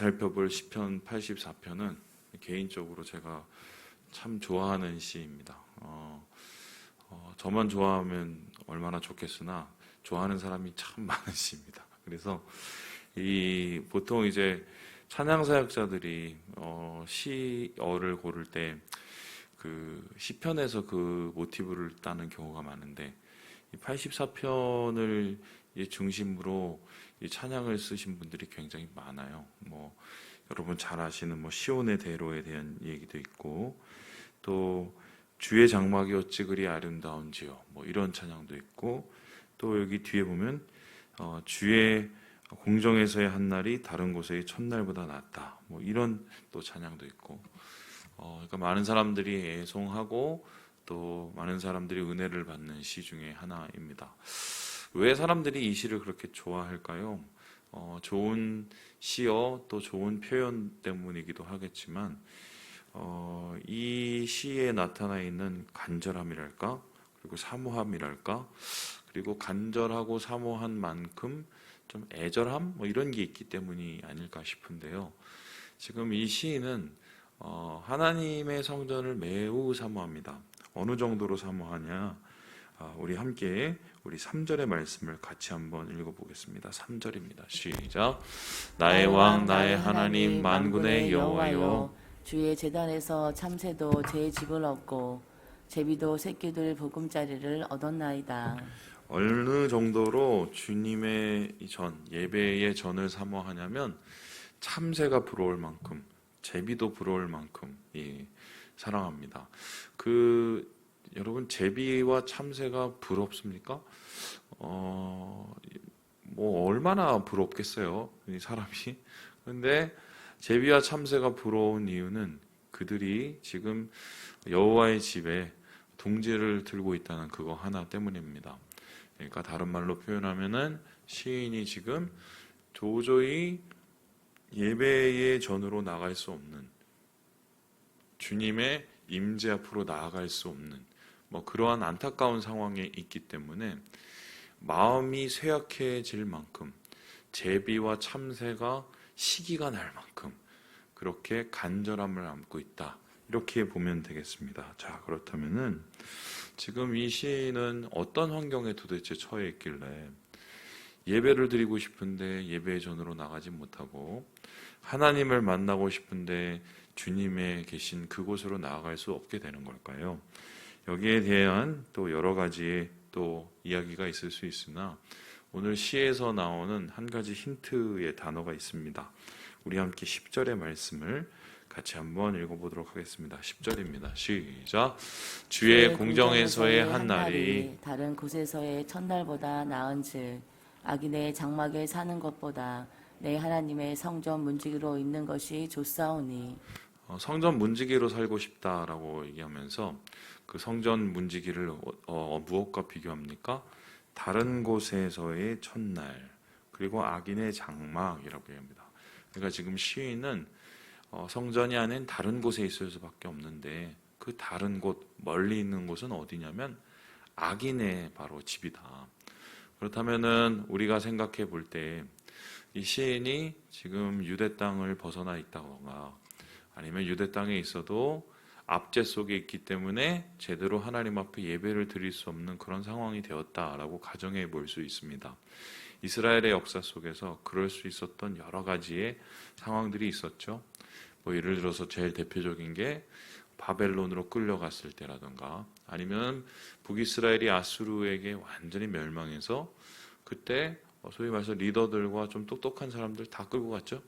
살펴볼 시편 84편은 개인적으로 제가 참 좋아하는 시입니다. 저만 좋아하면 얼마나 좋겠으나 좋아하는 사람이 참 많은 시입니다. 그래서 보통 이제 찬양 사역자들이 시어를 고를 때 그 시편에서 그 모티브를 따는 경우가 많은데, 이 84편을 중심으로 이 찬양을 쓰신 분들이 굉장히 많아요. 여러분 잘 아시는 시온의 대로에 대한 얘기도 있고, 또 주의 장막이 어찌 그리 아름다운지요, 이런 찬양도 있고, 또 여기 뒤에 보면 주의 공정에서의 한 날이 다른 곳의 첫날보다 낫다, 이런 또 찬양도 있고, 그러니까 많은 사람들이 애송하고 또 많은 사람들이 은혜를 받는 시 중에 하나입니다. 왜 사람들이 이 시를 그렇게 좋아할까요? 좋은 시어, 또 좋은 표현 때문이기도 하겠지만, 이 시에 나타나 있는 간절함이랄까, 그리고 사모함이랄까, 그리고 간절하고 사모한 만큼 좀 애절함, 이런 게 있기 때문이 아닐까 싶은데요. 지금 이 시인은 하나님의 성전을 매우 사모합니다. 어느 정도로 사모하냐? 우리 함께 우리 3절의 말씀을 같이 한번 읽어보겠습니다. 3절입니다. 시작. 나의 왕 나의 하나님 만군의 여호와여, 주의 제단에서 참새도 제 집을 얻고 제비도 새끼들 보금자리를 얻었나이다. 어느 정도로 주님의 예배의 전을 사모하냐면, 참새가 부러울 만큼, 제비도 부러울 만큼 사랑합니다. 여러분, 제비와 참새가 부럽습니까? 얼마나 부럽겠어요, 이 사람이. 근데 제비와 참새가 부러운 이유는 그들이 지금 여호와의 집에 둥지를 들고 있다는 그거 하나 때문입니다. 그러니까 다른 말로 표현하면은, 시인이 지금 도저히 예배의 전으로 나갈 수 없는, 주님의 임재 앞으로 나아갈 수 없는 그러한 안타까운 상황에 있기 때문에 마음이 쇠약해질 만큼, 제비와 참새가 시기가 날 만큼 그렇게 간절함을 안고 있다, 이렇게 보면 되겠습니다. 자, 그렇다면은 지금 이 시인은 어떤 환경에 도대체 처해 있길래 예배를 드리고 싶은데 예배의 전으로 나가지 못하고, 하나님을 만나고 싶은데 주님의 계신 그곳으로 나아갈 수 없게 되는 걸까요? 여기에 대한 또 여러 가지의 또 이야기가 있을 수 있으나, 오늘 시에서 나오는 한 가지 힌트의 단어가 있습니다. 우리 함께 10절의 말씀을 같이 한번 읽어보도록 하겠습니다. 10절입니다. 시작. 주의 공정에서의 한 날이 다른 곳에서의 첫날보다 나은즉 악인의 장막에 사는 것보다 내 하나님의 성전 문지기로 있는 것이 좋사오니. 성전 문지기로 살고 싶다라고 얘기하면서, 그 성전 문지기를 무엇과 비교합니까? 다른 곳에서의 첫날, 그리고 악인의 장막이라고 얘기합니다. 그러니까 지금 시인은 성전이 아닌 다른 곳에 있을 수밖에 없는데, 그 다른 곳, 멀리 있는 곳은 어디냐면 악인의 바로 집이다. 그렇다면은 우리가 생각해 볼 때, 이 시인이 지금 유대 땅을 벗어나 있다거나, 아니면 유대 땅에 있어도 압제 속에 있기 때문에 제대로 하나님 앞에 예배를 드릴 수 없는 그런 상황이 되었다라고 가정해 볼 수 있습니다. 이스라엘의 역사 속에서 그럴 수 있었던 여러 가지의 상황들이 있었죠. 예를 들어서 제일 대표적인 게 바벨론으로 끌려갔을 때라든가, 아니면 북이스라엘이 아수르에게 완전히 멸망해서 그때 소위 말해서 리더들과 좀 똑똑한 사람들 다 끌고 갔죠.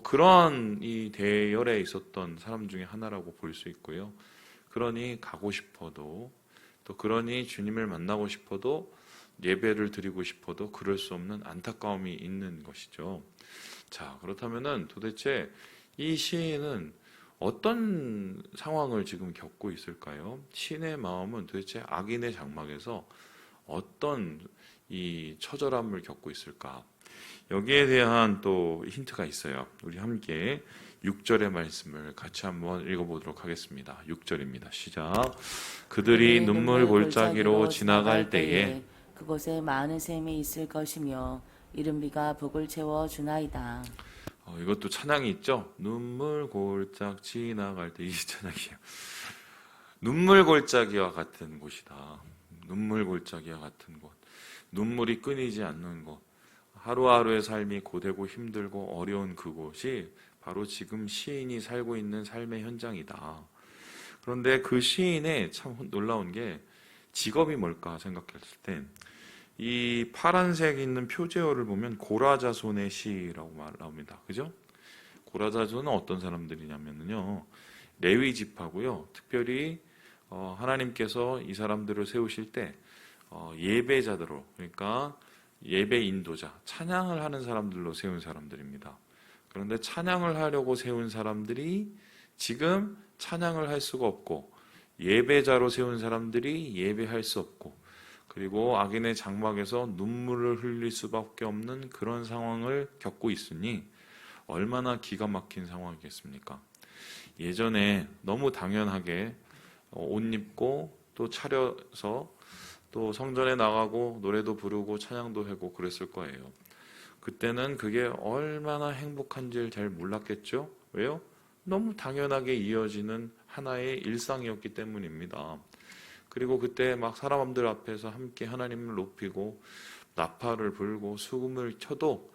그런 이 대열에 있었던 사람 중에 하나라고 볼 수 있고요. 그러니 가고 싶어도, 또 그러니 주님을 만나고 싶어도, 예배를 드리고 싶어도 그럴 수 없는 안타까움이 있는 것이죠. 자, 그렇다면은 도대체 이 시인은 어떤 상황을 지금 겪고 있을까요? 시인의 마음은 도대체 악인의 장막에서 어떤 이 처절함을 겪고 있을까? 여기에 대한 또 힌트가 있어요. 우리 함께 6절의 말씀을 같이 한번 읽어보도록 하겠습니다. 6절입니다. 시작. 그들이 눈물 골짜기로 지나갈 때에 그곳에 많은 샘이 있을 것이며 이른 비가 북을 채워 주나이다. 이것도 찬양이 있죠. 눈물 골짝 지나갈 때 이 찬양이에요. 눈물 골짜기와 같은 곳이다. 눈물 골짜기와 같은 곳. 눈물이 끊이지 않는 곳. 하루하루의 삶이 고되고 힘들고 어려운 그곳이 바로 지금 시인이 살고 있는 삶의 현장이다. 그런데 그 시인의 참 놀라운 게 직업이 뭘까 생각했을 때 이 파란색 있는 표제어를 보면 고라자손의 시라고 나옵니다. 그죠? 고라자손은 어떤 사람들이냐면요. 레위 지파고요. 특별히 하나님께서 이 사람들을 세우실 때 예배자들로, 그러니까 예배 인도자, 찬양을 하는 사람들로 세운 사람들입니다. 그런데 찬양을 하려고 세운 사람들이 지금 찬양을 할 수가 없고, 예배자로 세운 사람들이 예배할 수 없고, 그리고 악인의 장막에서 눈물을 흘릴 수밖에 없는 그런 상황을 겪고 있으니 얼마나 기가 막힌 상황이겠습니까? 예전에 너무 당연하게 옷 입고 또 차려서 또 성전에 나가고 노래도 부르고 찬양도 하고 그랬을 거예요. 그때는 그게 얼마나 행복한지를 잘 몰랐겠죠? 왜요? 너무 당연하게 이어지는 하나의 일상이었기 때문입니다. 그리고 그때 막 사람들 앞에서 함께 하나님을 높이고 나팔을 불고 수금을 쳐도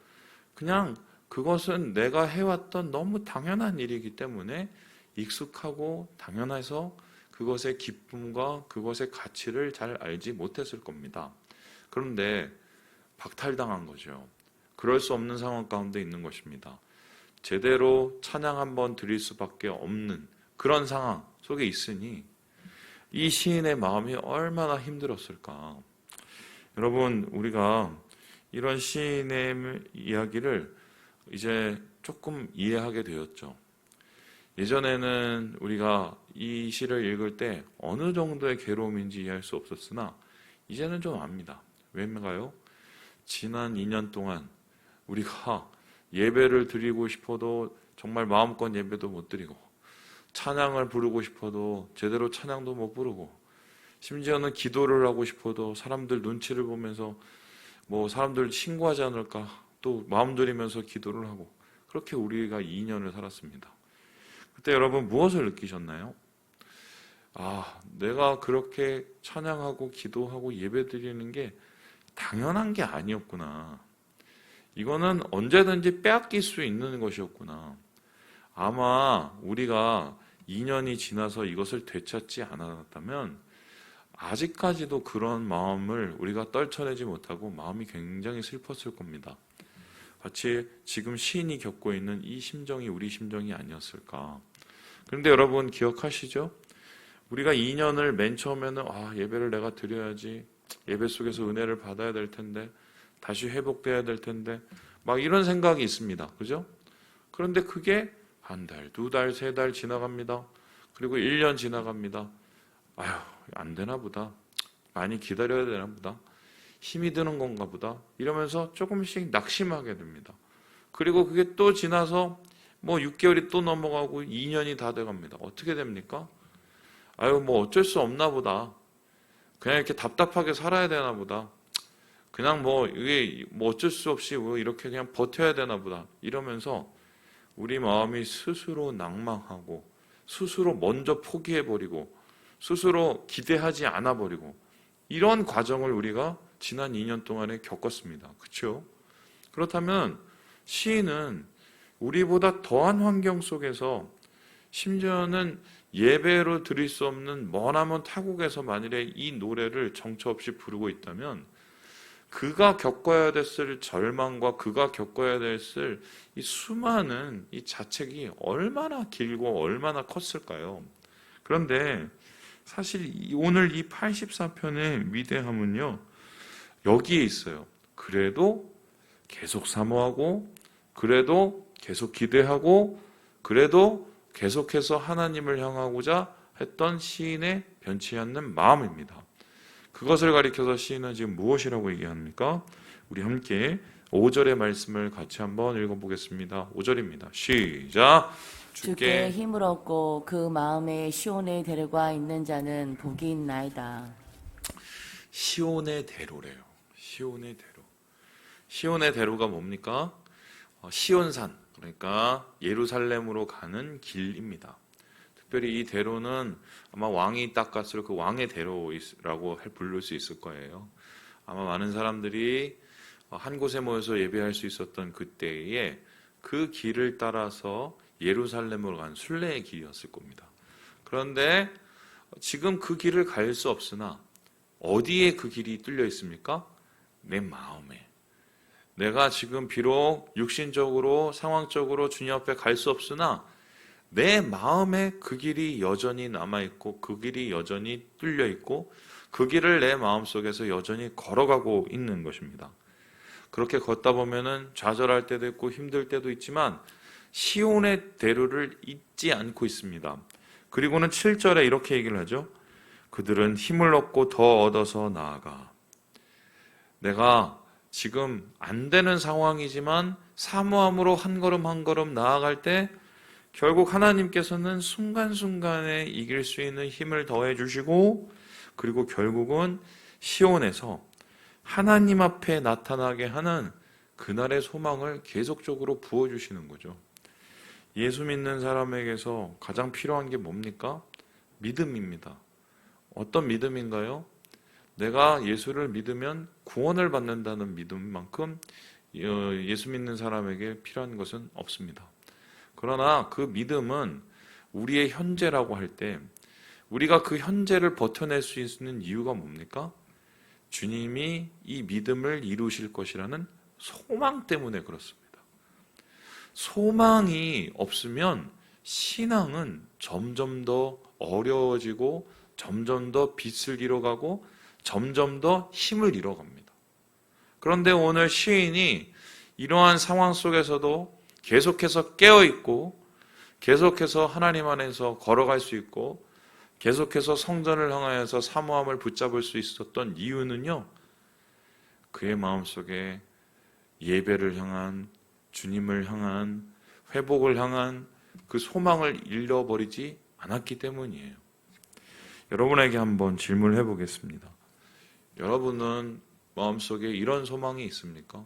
그냥 그것은 내가 해왔던 너무 당연한 일이기 때문에 익숙하고 당연해서 그것의 기쁨과 그것의 가치를 잘 알지 못했을 겁니다. 그런데 박탈당한 거죠. 그럴 수 없는 상황 가운데 있는 것입니다. 제대로 찬양 한번 드릴 수밖에 없는 그런 상황 속에 있으니 이 시인의 마음이 얼마나 힘들었을까. 여러분, 우리가 이런 시인의 이야기를 이제 조금 이해하게 되었죠. 예전에는 우리가 이 시를 읽을 때 어느 정도의 괴로움인지 이해할 수 없었으나 이제는 좀 압니다. 왜인가요? 지난 2년 동안 우리가 예배를 드리고 싶어도 정말 마음껏 예배도 못 드리고, 찬양을 부르고 싶어도 제대로 찬양도 못 부르고, 심지어는 기도를 하고 싶어도 사람들 눈치를 보면서 사람들 신고하지 않을까 또 마음 졸이면서 기도를 하고, 그렇게 우리가 2년을 살았습니다. 그때 여러분 무엇을 느끼셨나요? 내가 그렇게 찬양하고 기도하고 예배 드리는 게 당연한 게 아니었구나. 이거는 언제든지 빼앗길 수 있는 것이었구나. 아마 우리가 2년이 지나서 이것을 되찾지 않았다면 아직까지도 그런 마음을 우리가 떨쳐내지 못하고 마음이 굉장히 슬펐을 겁니다. 마치 지금 시인이 겪고 있는 이 심정이 우리 심정이 아니었을까. 그런데 여러분 기억하시죠? 우리가 2년을 맨 처음에는 예배를 내가 드려야지, 예배 속에서 은혜를 받아야 될 텐데, 다시 회복돼야 될 텐데, 막 이런 생각이 있습니다. 그죠? 그런데 그게 한 달, 두 달, 세 달 지나갑니다. 그리고 1년 지나갑니다. 안 되나 보다. 많이 기다려야 되나 보다. 힘이 드는 건가 보다. 이러면서 조금씩 낙심하게 됩니다. 그리고 그게 또 지나서 6개월이 또 넘어가고 2년이 다 돼갑니다. 어떻게 됩니까? 어쩔 수 없나 보다. 그냥 이렇게 답답하게 살아야 되나 보다. 그냥 이게 어쩔 수 없이 이렇게 그냥 버텨야 되나 보다. 이러면서 우리 마음이 스스로 낭망하고, 스스로 먼저 포기해버리고, 스스로 기대하지 않아버리고, 이런 과정을 우리가 지난 2년 동안에 겪었습니다. 그렇죠? 그렇다면 시인은 우리보다 더한 환경 속에서, 심지어는 예배로 드릴 수 없는 머나먼 타국에서 만일에 이 노래를 정처 없이 부르고 있다면 그가 겪어야 됐을 절망과 그가 겪어야 됐을 이 수많은 이 자책이 얼마나 길고 얼마나 컸을까요? 그런데 사실 오늘 이 84편의 위대함은요, 여기에 있어요. 그래도 계속 사모하고, 그래도 계속 기대하고, 그래도 계속해서 하나님을 향하고자 했던 시인의 변치 않는 마음입니다. 그것을 가리켜서 시인은 지금 무엇이라고 얘기합니까? 우리 함께 5절의 말씀을 같이 한번 읽어보겠습니다. 5절입니다. 시작! 주께 힘을 얻고 그 마음에 시온의 대로가 있는 자는 복이 있나이다. 시온의 대로래요. 시온의 대로. 시온의 대로가 뭡니까? 시온산. 그러니까 예루살렘으로 가는 길입니다. 특별히 이 대로는 아마 왕이 닦았을 그 왕의 대로라고 부를 수 있을 거예요. 아마 많은 사람들이 한 곳에 모여서 예배할 수 있었던 그때에 그 길을 따라서 예루살렘으로 간 순례의 길이었을 겁니다. 그런데 지금 그 길을 갈 수 없으나 어디에 그 길이 뚫려 있습니까? 내 마음에. 내가 지금 비록 육신적으로 상황적으로 주님 앞에 갈 수 없으나 내 마음에 그 길이 여전히 남아있고 그 길이 여전히 뚫려 있고 그 길을 내 마음속에서 여전히 걸어가고 있는 것입니다. 그렇게 걷다 보면은 좌절할 때도 있고 힘들 때도 있지만 시온의 대로를 잊지 않고 있습니다. 그리고는 7절에 이렇게 얘기를 하죠. 그들은 힘을 얻고 더 얻어서 나아가. 내가 지금 안 되는 상황이지만 사모함으로 한 걸음 한 걸음 나아갈 때 결국 하나님께서는 순간순간에 이길 수 있는 힘을 더해 주시고 그리고 결국은 시온에서 하나님 앞에 나타나게 하는 그날의 소망을 계속적으로 부어주시는 거죠. 예수 믿는 사람에게서 가장 필요한 게 뭡니까? 믿음입니다. 어떤 믿음인가요? 내가 예수를 믿으면 구원을 받는다는 믿음만큼 예수 믿는 사람에게 필요한 것은 없습니다. 그러나 그 믿음은 우리의 현재라고 할 때 우리가 그 현재를 버텨낼 수 있는 이유가 뭡니까? 주님이 이 믿음을 이루실 것이라는 소망 때문에 그렇습니다. 소망이 없으면 신앙은 점점 더 어려워지고 점점 더 빛을 잃어가고 점점 더 힘을 잃어갑니다. 그런데 오늘 시인이 이러한 상황 속에서도 계속해서 깨어있고 계속해서 하나님 안에서 걸어갈 수 있고 계속해서 성전을 향하여서 사모함을 붙잡을 수 있었던 이유는요. 그의 마음속에 예배를 향한 주님을 향한 회복을 향한 그 소망을 잃어버리지 않았기 때문이에요. 여러분에게 한번 질문을 해보겠습니다. 여러분은 마음속에 이런 소망이 있습니까?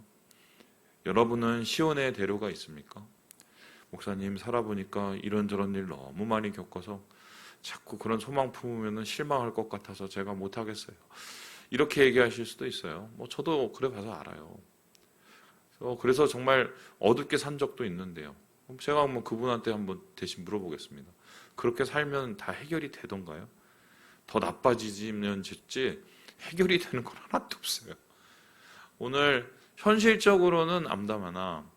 여러분은 시온의 대로가 있습니까? 목사님 살아보니까 이런저런 일 너무 많이 겪어서 자꾸 그런 소망 품으면 실망할 것 같아서 제가 못하겠어요. 이렇게 얘기하실 수도 있어요. 저도 그래 봐서 알아요. 그래서 정말 어둡게 산 적도 있는데요. 제가 한번 그분한테 한번 대신 물어보겠습니다. 그렇게 살면 다 해결이 되던가요? 더 나빠지면 됐지 해결이 되는 건 하나도 없어요. 오늘 현실적으로는 암담하나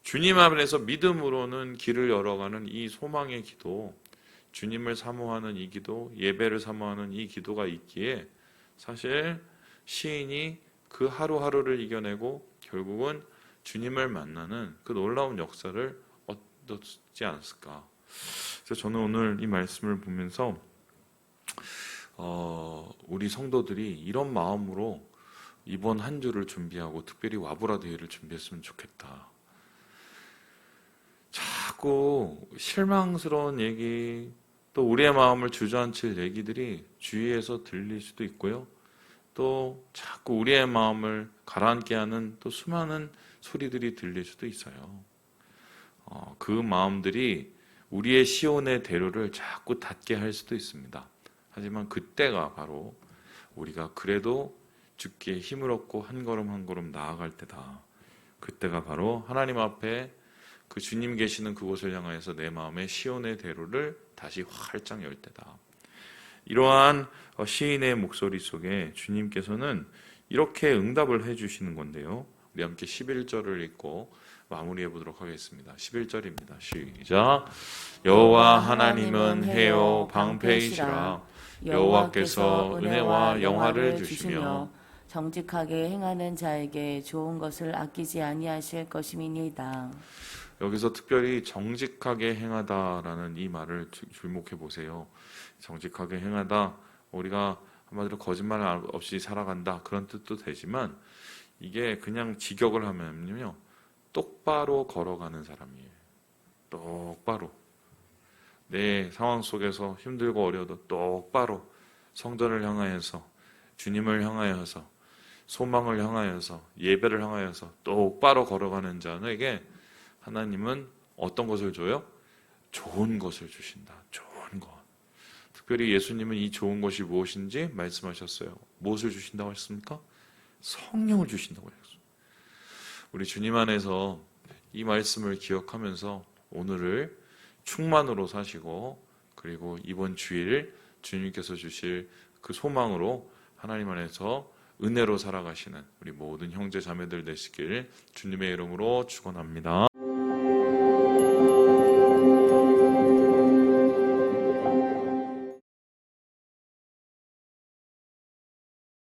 주님 앞에서 믿음으로는 길을 열어가는 이 소망의 기도, 주님을 사모하는 이 기도, 예배를 사모하는 이 기도가 있기에 사실 시인이 그 하루하루를 이겨내고 결국은 주님을 만나는 그 놀라운 역사를 얻었지 않았을까. 그래서 저는 오늘 이 말씀을 보면서 우리 성도들이 이런 마음으로 이번 한 주를 준비하고 특별히 와보라 대회를 준비했으면 좋겠다. 자꾸 실망스러운 얘기 또 우리의 마음을 주저앉힐 얘기들이 주위에서 들릴 수도 있고요. 또 자꾸 우리의 마음을 가라앉게 하는 또 수많은 소리들이 들릴 수도 있어요. 그 마음들이 우리의 시온의 대로를 자꾸 닫게 할 수도 있습니다. 하지만 그때가 바로 우리가 그래도 주께 힘을 얻고 한 걸음 한 걸음 나아갈 때다. 그때가 바로 하나님 앞에 그 주님 계시는 그곳을 향하여서 내 마음의 시온의 대로를 다시 활짝 열 때다. 이러한 시인의 목소리 속에 주님께서는 이렇게 응답을 해주시는 건데요. 우리 함께 11절을 읽고 마무리해 보도록 하겠습니다. 11절입니다. 시작. 여호와 하나님은 해요 방패이시라. 여호와께서 은혜와 영화를 주시며 정직하게 행하는 자에게 좋은 것을 아끼지 아니하실 것임이니이다. 여기서 특별히 정직하게 행하다라는 이 말을 주목해 보세요. 정직하게 행하다, 우리가 한마디로 거짓말 없이 살아간다 그런 뜻도 되지만 이게 그냥 직역을 하면요 똑바로 걸어가는 사람이에요. 똑바로 내 상황 속에서 힘들고 어려워도 똑바로 성전을 향하여서 주님을 향하여서 소망을 향하여서 예배를 향하여서 똑바로 걸어가는 자에게 하나님은 어떤 것을 줘요? 좋은 것을 주신다. 좋은 것. 특별히 예수님은 이 좋은 것이 무엇인지 말씀하셨어요. 무엇을 주신다고 하셨습니까? 성령을 주신다고 하셨어요. 우리 주님 안에서 이 말씀을 기억하면서 오늘을 충만으로 사시고, 그리고 이번 주일 주님께서 주실 그 소망으로 하나님 안에서 은혜로 살아가시는 우리 모든 형제 자매들 되시길 주님의 이름으로 축원합니다.